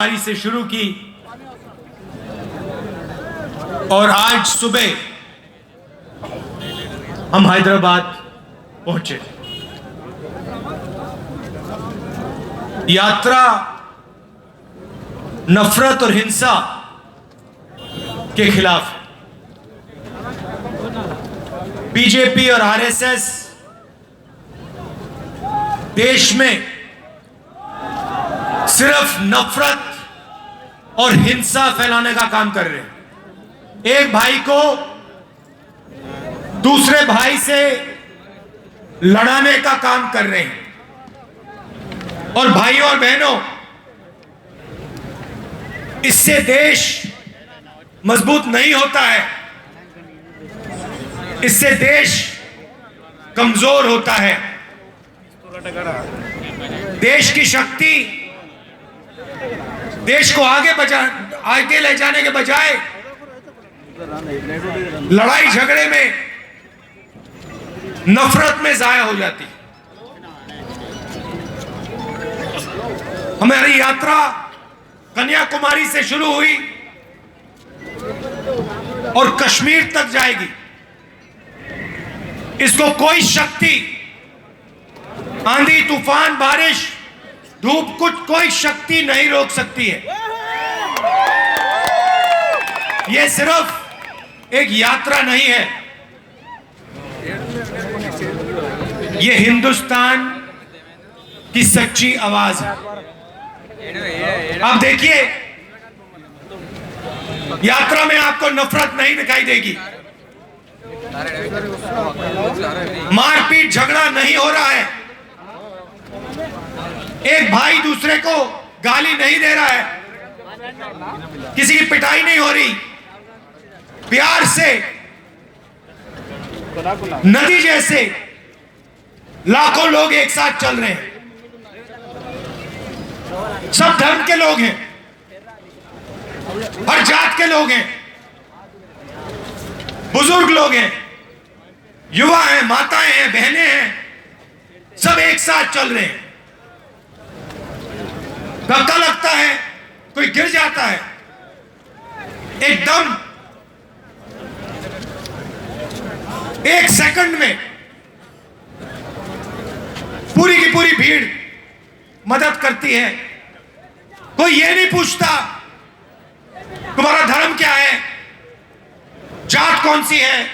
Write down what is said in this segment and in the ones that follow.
बीमारी से शुरू की और आज सुबह हम हैदराबाद पहुंचे। यात्रा नफरत और हिंसा के खिलाफ है। बीजेपी और आरएसएस देश में सिर्फ नफरत और हिंसा फैलाने का काम कर रहे हैं। एक भाई को दूसरे भाई से लड़ाने का काम कर रहे हैं। और भाइयों और बहनों, इससे देश मजबूत नहीं होता है, इससे देश कमजोर होता है। देश की शक्ति देश को आगे ले जाने के बजाय लड़ाई झगड़े में, नफरत में जाया हो जाती। हमारी यात्रा कन्याकुमारी से शुरू हुई और कश्मीर तक जाएगी। इसको कोई शक्ति, आंधी तूफान बारिश धूप, कुछ कोई शक्ति नहीं रोक सकती है। यह सिर्फ एक यात्रा नहीं है, यह हिंदुस्तान की सच्ची आवाज है। आप देखिए, यात्रा में आपको नफरत नहीं दिखाई देगी, मारपीट झगड़ा नहीं हो रहा है, एक भाई दूसरे को गाली नहीं दे रहा है, किसी की पिटाई नहीं हो रही। प्यार से नदी जैसे लाखों लोग एक साथ चल रहे हैं। सब धर्म के लोग हैं, हर जात के लोग हैं, बुजुर्ग लोग हैं, युवा हैं, माताएं हैं, बहनें हैं, सब एक साथ चल रहे हैं। धक्का लगता है, कोई गिर जाता है, एकदम एक सेकंड में पूरी की पूरी भीड़ मदद करती है। कोई ये नहीं पूछता तुम्हारा धर्म क्या है, जात कौन सी है,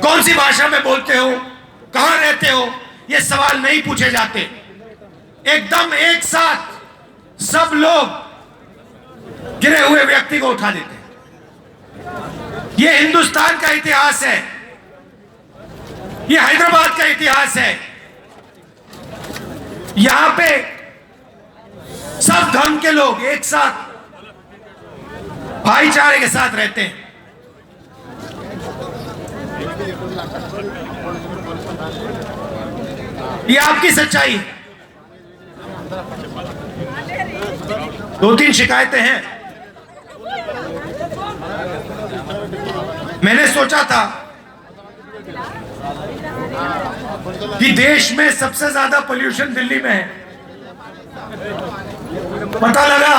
कौन सी भाषा में बोलते हो, कहां रहते हो, ये सवाल नहीं पूछे जाते। एकदम एक साथ सब लोग गिरे हुए व्यक्ति को उठा देते हैं। यह हिंदुस्तान का इतिहास है, यह हैदराबाद का इतिहास है। यहां पे सब धर्म के लोग एक साथ भाईचारे के साथ रहते हैं। ये आपकी सच्चाई है। दो तीन शिकायतें हैं। मैंने सोचा था कि देश में सबसे ज्यादा पोल्यूशन दिल्ली में है, पता लगा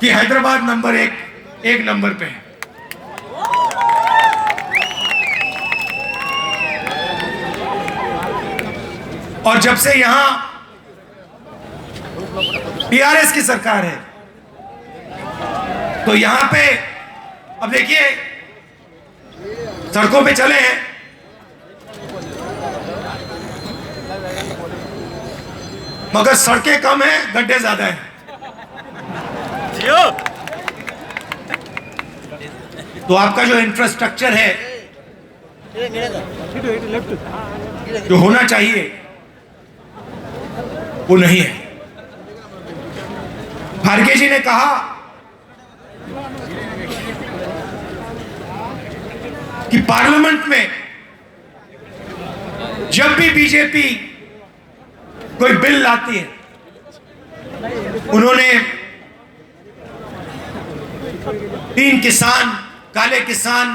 कि हैदराबाद नंबर एक नंबर पे है। और जब से यहां टीआरएस की सरकार है, तो यहां पे अब देखिए, सड़कों पे चले हैं, मगर सड़कें कम हैं, गड्ढे ज्यादा हैं। तो आपका जो इंफ्रास्ट्रक्चर है, जो होना चाहिए, वो नहीं है। खारगे जी ने कहा कि पार्लियामेंट में जब भी बीजेपी कोई बिल लाती है, उन्होंने 3 किसान, काले किसान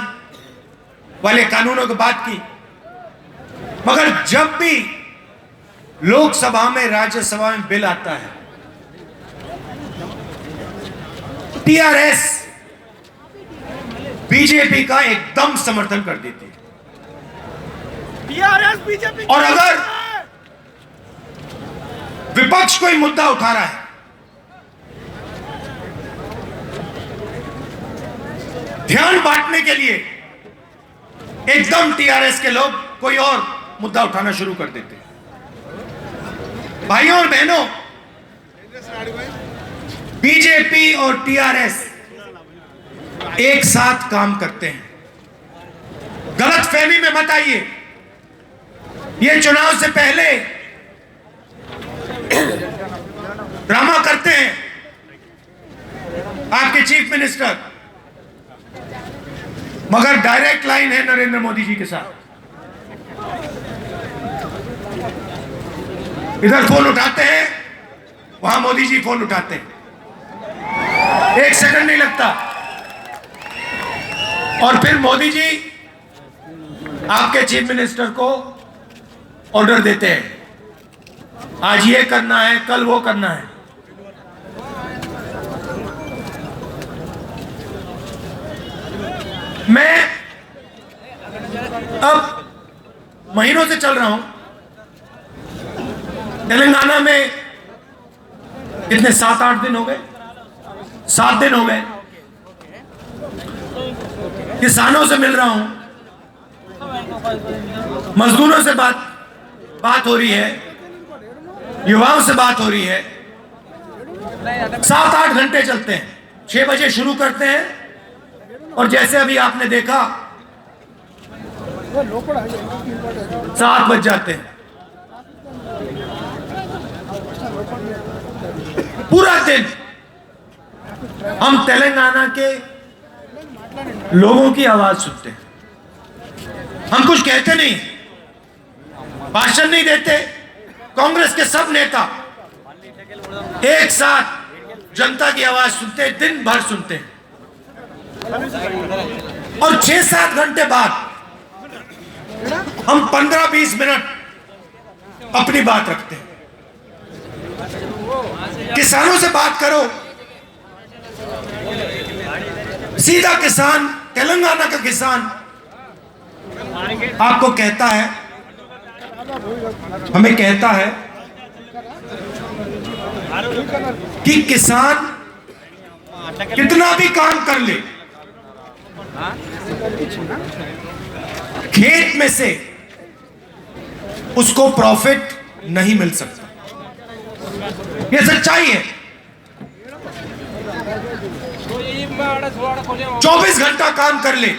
वाले कानूनों की बात की, मगर जब भी लोकसभा में, राज्यसभा में बिल आता है, टीआरएस बीजेपी का एकदम समर्थन कर देती है। टीआरएस बीजेपी और अगर विपक्ष कोई मुद्दा उठा रहा है, ध्यान बांटने के लिए एकदम टीआरएस के लोग कोई और मुद्दा उठाना शुरू कर देते हैं। भाइयों और बहनों, बीजेपी और टीआरएस एक साथ काम करते हैं। गलतफहमी में मत आइए। ये चुनाव से पहले ड्रामा करते हैं आपके चीफ मिनिस्टर, मगर डायरेक्ट लाइन है नरेंद्र मोदी जी के साथ। इधर फोन उठाते हैं, वहां मोदी जी फोन उठाते हैं, एक सेकंड नहीं लगता। और फिर मोदी जी आपके चीफ मिनिस्टर को ऑर्डर देते हैं, आज ये करना है, कल वो करना है। मैं अब महीनों से चल रहा हूं तेलंगाना में। कितने 7-8 दिन हो गए, 7 दिन हो गए। किसानों से मिल रहा हूं, मजदूरों से बात हो रही है, युवाओं से बात हो रही है। 7-8 घंटे चलते हैं। 6 बजे शुरू करते हैं और जैसे अभी आपने देखा 7 बज जाते हैं। पूरा दिन हम तेलंगाना के लोगों की आवाज सुनते हैं। हम कुछ कहते नहीं, भाषण नहीं देते। कांग्रेस के सब नेता एक साथ जनता की आवाज सुनते हैं, दिन भर सुनते हैं। और 6-7 घंटे बाद हम 15-20 मिनट अपनी बात रखते हैं। किसानों से बात करो, सीधा किसान, तेलंगाना का किसान आपको कहता है, हमें कहता है कि किसान कितना भी काम कर ले, खेत में से उसको प्रॉफिट नहीं मिल सकता। यह सच्चाई है। 24 घंटा काम कर ले,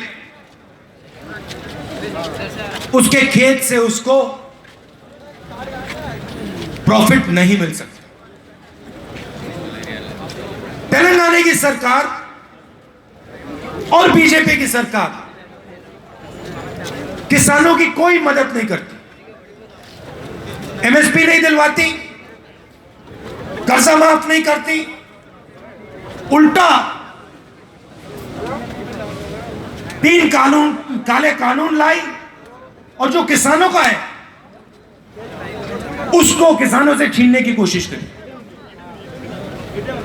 उसके खेत से उसको प्रॉफिट नहीं मिल सकता। तेलंगाना की सरकार और बीजेपी की सरकार किसानों की कोई मदद नहीं करती, एमएसपी नहीं दिलवाती, कर्जा माफ नहीं करती, उल्टा 3 काले कानून लाई और जो किसानों का है उसको किसानों से छीनने की कोशिश करी।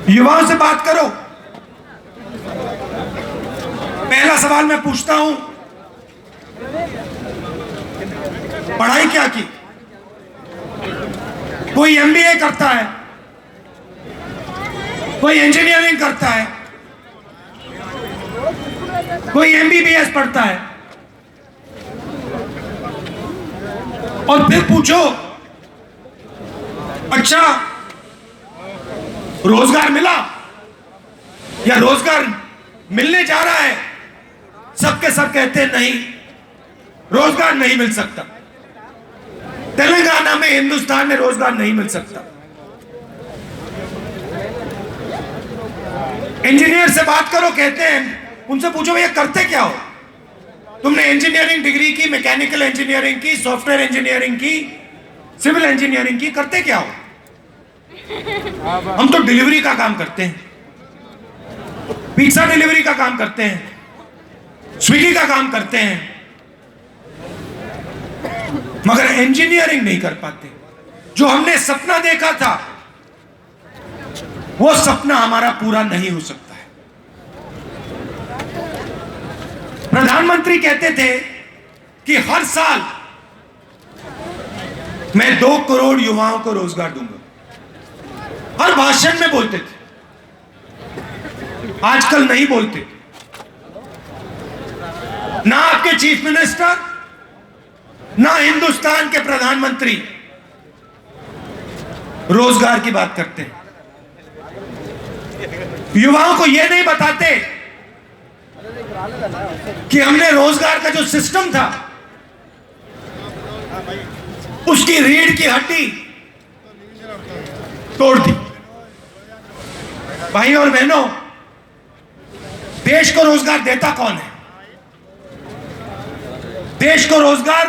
युवाओं से बात करो, पहला सवाल मैं पूछता हूं, पढ़ाई क्या की? कोई एमबीए करता है, कोई इंजीनियरिंग करता है, कोई एमबीबीएस पढ़ता है। और फिर पूछो, अच्छा रोजगार मिला या रोजगार मिलने जा रहा है? सबके सब कहते हैं नहीं, रोजगार नहीं मिल सकता। तेलंगाना में, हिंदुस्तान में रोजगार नहीं मिल सकता। इंजीनियर से बात करो, कहते हैं, उनसे पूछो भैया करते क्या हो? तुमने इंजीनियरिंग डिग्री की, मैकेनिकल इंजीनियरिंग की, सॉफ्टवेयर इंजीनियरिंग की, सिविल इंजीनियरिंग की, करते क्या हो? हम तो डिलीवरी का काम करते हैं, पिज्जा डिलीवरी का काम करते हैं, स्विगी का काम करते हैं, मगर इंजीनियरिंग नहीं कर पाते। जो हमने सपना देखा था वो सपना हमारा पूरा नहीं हो सकता है। प्रधानमंत्री कहते थे कि हर साल मैं 2 करोड़ युवाओं को रोजगार दूंगा। हर भाषण में बोलते थे, आजकल नहीं बोलते। ना आपके चीफ मिनिस्टर, ना हिंदुस्तान के प्रधानमंत्री रोजगार की बात करते हैं। युवाओं को यह नहीं बताते कि हमने रोजगार का जो सिस्टम था उसकी रीढ़ की हड्डी तोड़ दी। भाई और बहनों, देश को रोजगार देता कौन है? देश को रोजगार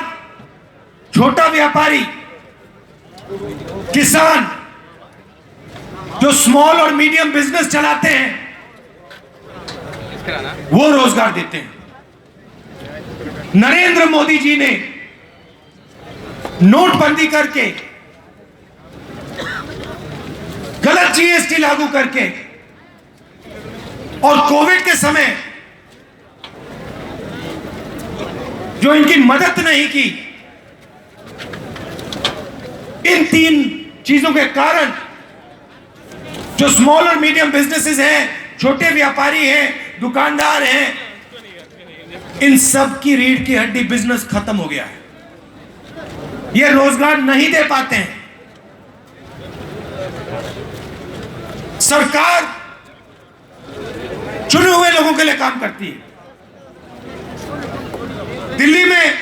छोटा व्यापारी, किसान, जो स्मॉल और मीडियम बिजनेस चलाते हैं, वो रोजगार देते हैं। नरेंद्र मोदी जी ने नोटबंदी करके, गलत जीएसटी लागू करके और कोविड के समय जो इनकी मदद नहीं की, इन 3 चीजों के कारण जो स्मॉल और मीडियम बिजनेसेस हैं, छोटे व्यापारी हैं, दुकानदार हैं, इन सब की रीढ़ की हड्डी बिजनेस खत्म हो गया है। ये रोजगार नहीं दे पाते हैं। सरकार चुने हुए लोगों के लिए काम करती है। दिल्ली में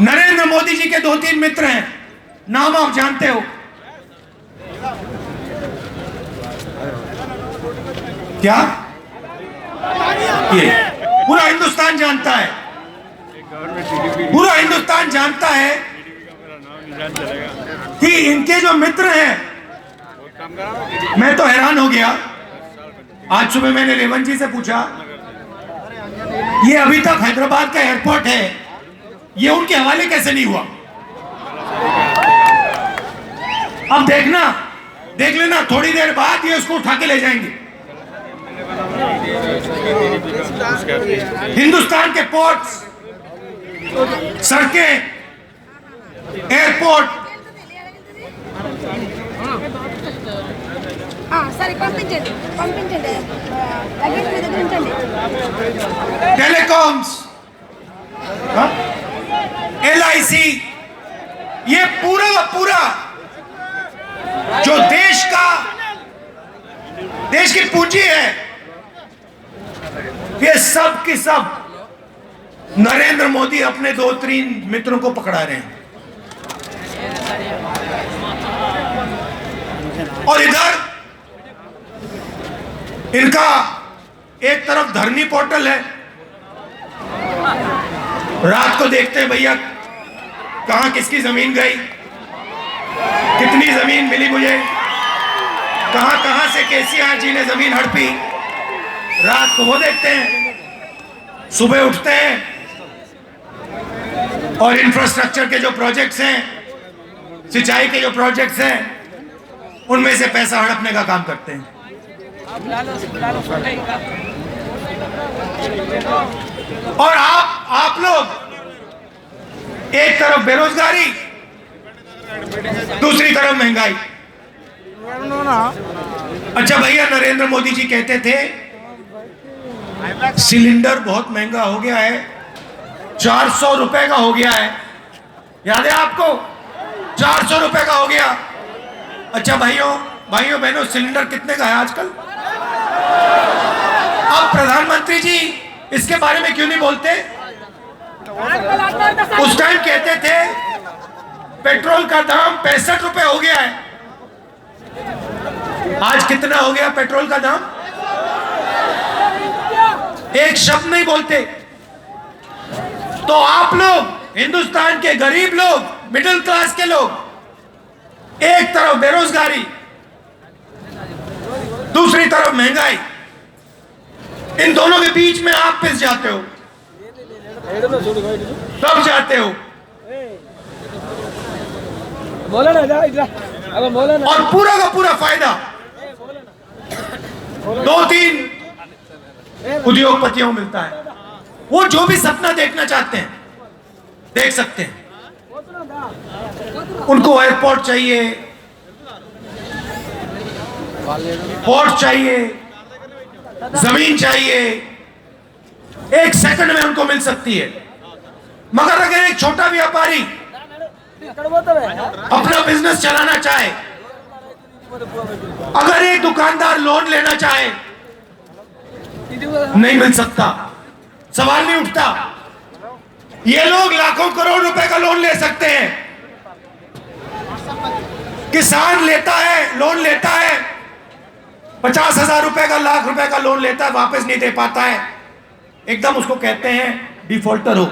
नरेंद्र मोदी जी के 2-3 मित्र हैं, नाम आप जानते हो। क्या ये पूरा हिंदुस्तान जानता है, पूरा हिंदुस्तान जानता है कि इनके जो मित्र हैं, मैं तो हैरान हो गया। आज सुबह मैंने रेवंत जी से पूछा, ये अभी तक हैदराबाद का एयरपोर्ट है, ये उनके हवाले कैसे नहीं हुआ? अब देखना, देख लेना, थोड़ी देर बाद ये उसको उठा के ले जाएंगे। हिंदुस्तान के पोर्ट्स, सड़कें, एयरपोर्ट, टेलीकॉम्स, LIC, ये पूरा का पूरा जो देश की पूंजी है, ये सब की सब नरेंद्र मोदी अपने 2-3 मित्रों को पकड़ा रहे हैं। और इधर इनका एक तरफ धरनी पोर्टल है, रात को देखते हैं भैया कहां किसकी जमीन गई, कितनी जमीन मिली मुझे, कहां कहां से केसीआर जी ने जमीन हड़पी। रात को वो देखते हैं, सुबह उठते हैं और इंफ्रास्ट्रक्चर के जो प्रोजेक्ट्स हैं, सिंचाई के जो प्रोजेक्ट्स हैं, उनमें से पैसा हड़पने का काम करते हैं। और आप लोग एक तरफ बेरोजगारी, दूसरी तरफ महंगाई। अच्छा भैया, नरेंद्र मोदी जी कहते थे सिलेंडर बहुत महंगा हो गया है, 400 रुपए का हो गया है। याद है आपको? 400 रुपए का हो गया। अच्छा भाइयों बहनों, सिलेंडर कितने का है आजकल? अब प्रधानमंत्री जी इसके बारे में क्यों नहीं बोलते? उस टाइम कहते थे पेट्रोल का दाम 65 रुपए हो गया है। आज कितना हो गया पेट्रोल का दाम? एक शब्द नहीं बोलते। तो आप लोग, हिंदुस्तान के गरीब लोग, मिडिल क्लास के लोग, एक तरफ बेरोजगारी, दूसरी तरफ महंगाई, इन दोनों के बीच में आप पिस जाते हो, दब जाते हो। और पूरा का पूरा फायदा 2-3 उद्योगपतियों को मिलता है। वो जो भी सपना देखना चाहते हैं देख सकते हैं। उनको एयरपोर्ट चाहिए, पोर्ट चाहिए, जमीन चाहिए, एक सेकंड में उनको मिल सकती है। मगर अगर एक छोटा व्यापारी अपना बिजनेस चलाना चाहे, अगर एक दुकानदार लोन लेना चाहे, नहीं मिल सकता, सवाल नहीं उठता। ये लोग लाखों करोड़ रुपए का लोन ले सकते हैं। किसान लेता है, लोन लेता है, 50,000 रुपए का, लाख रुपए का लोन लेता है, वापस नहीं दे पाता है, एकदम उसको कहते हैं डिफॉल्टर हो,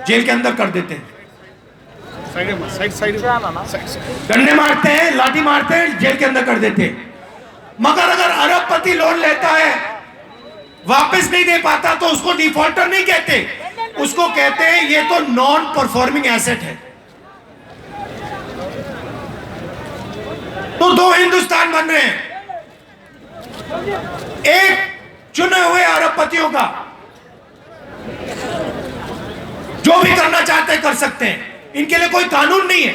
जेल के अंदर कर देते हैं, डंडे मारते हैं, लाठी मारते हैं, जेल के अंदर कर देते हैं। मगर अगर अरबपति लोन लेता है, वापस नहीं दे पाता, तो उसको डिफॉल्टर नहीं कहते, उसको कहते हैं ये तो नॉन परफॉर्मिंग एसेट है। तो दो हिंदुस्तान बन रहे हैं, एक चुने हुए अरबपतियों का, जो भी करना चाहते हैं कर सकते हैं, इनके लिए कोई कानून नहीं है,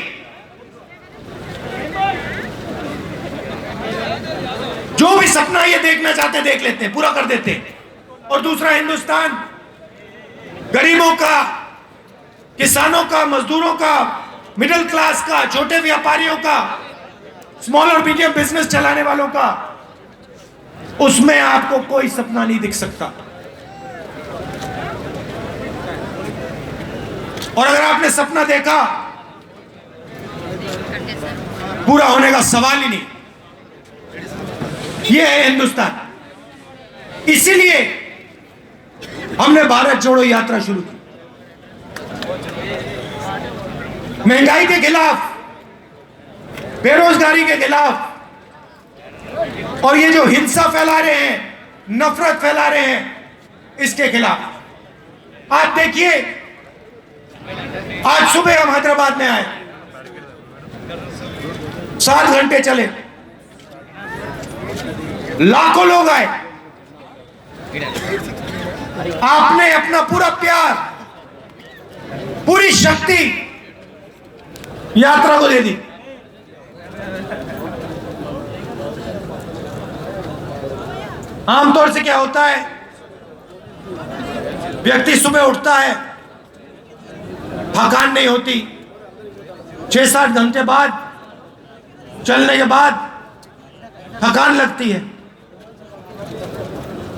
जो भी सपना ये देखना चाहते हैं देख लेते हैं, पूरा कर देते हैं। और दूसरा हिंदुस्तान गरीबों का, किसानों का, मजदूरों का, मिडिल क्लास का, छोटे व्यापारियों का, स्मॉल और मीडियम बिजनेस चलाने वालों का, उसमें आपको कोई सपना नहीं दिख सकता। और अगर आपने सपना देखा, पूरा होने का सवाल ही नहीं। यह है हिंदुस्तान। इसीलिए हमने भारत जोड़ो यात्रा शुरू की, महंगाई के खिलाफ, बेरोजगारी के खिलाफ, और ये जो हिंसा फैला रहे हैं, नफरत फैला रहे हैं, इसके खिलाफ। आज देखिए, आज सुबह हम हैदराबाद में आए, 7 घंटे चले, लाखों लोग आए। आपने अपना पूरा प्यार, पूरी शक्ति यात्रा को दे दी। आमतौर से क्या होता है, व्यक्ति सुबह उठता है, थकान नहीं होती, 6-7 घंटे बाद चलने के बाद थकान लगती है।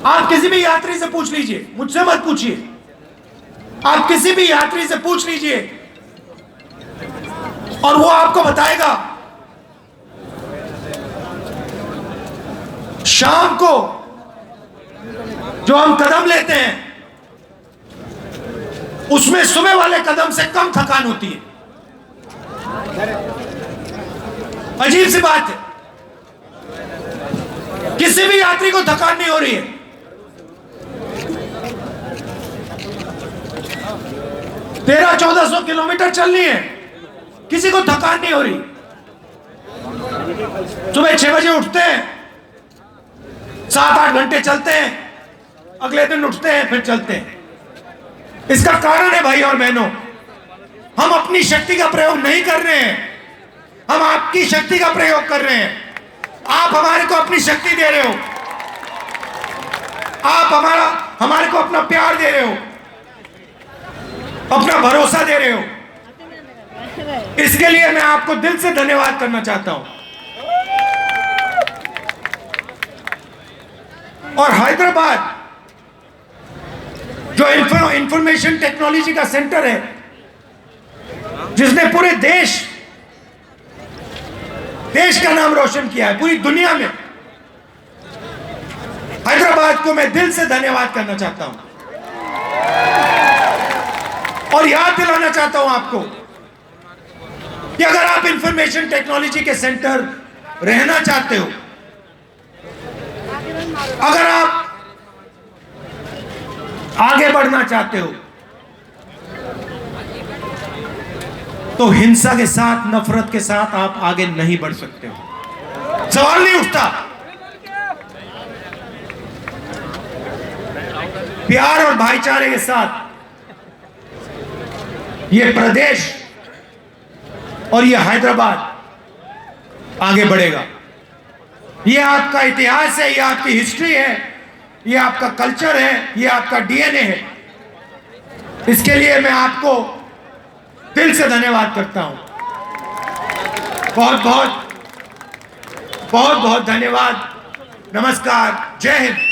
आप किसी भी यात्री से पूछ लीजिए, मुझसे मत पूछिए, आप किसी भी यात्री से पूछ लीजिए और वो आपको बताएगा शाम को जो हम कदम लेते हैं उसमें सुबह वाले कदम से कम थकान होती है। अजीब सी बात है, किसी भी यात्री को थकान नहीं हो रही है। 1300-1400 किलोमीटर चलनी है, किसी को थकान नहीं हो रही। सुबह 6 बजे उठते हैं, 7-8 घंटे चलते हैं, अगले दिन उठते हैं, फिर चलते हैं। इसका कारण है भाई और बहनों, हम अपनी शक्ति का प्रयोग नहीं कर रहे हैं, हम आपकी शक्ति का प्रयोग कर रहे हैं। आप हमारे को अपनी शक्ति दे रहे हो, आप हमारे को अपना प्यार दे रहे हो, अपना भरोसा दे रहे हो। इसके लिए मैं आपको दिल से धन्यवाद करना चाहता हूं। और हैदराबाद जो इंफॉर्मेशन टेक्नोलॉजी का सेंटर है, जिसने पूरे देश का नाम रोशन किया है पूरी दुनिया में, हैदराबाद को मैं दिल से धन्यवाद करना चाहता हूं। और याद दिलाना चाहता हूं आपको कि अगर आप इंफॉर्मेशन टेक्नोलॉजी के सेंटर रहना चाहते हो, अगर आप आगे बढ़ना चाहते हो, तो हिंसा के साथ, नफरत के साथ आप आगे नहीं बढ़ सकते हो, सवाल नहीं उठता। प्यार और भाईचारे के साथ ये प्रदेश और ये हैदराबाद आगे बढ़ेगा। ये आपका इतिहास है, ये आपकी हिस्ट्री है, ये आपका कल्चर है, ये आपका डीएनए है। इसके लिए मैं आपको दिल से धन्यवाद करता हूं। बहुत बहुत धन्यवाद। नमस्कार, जय हिंद।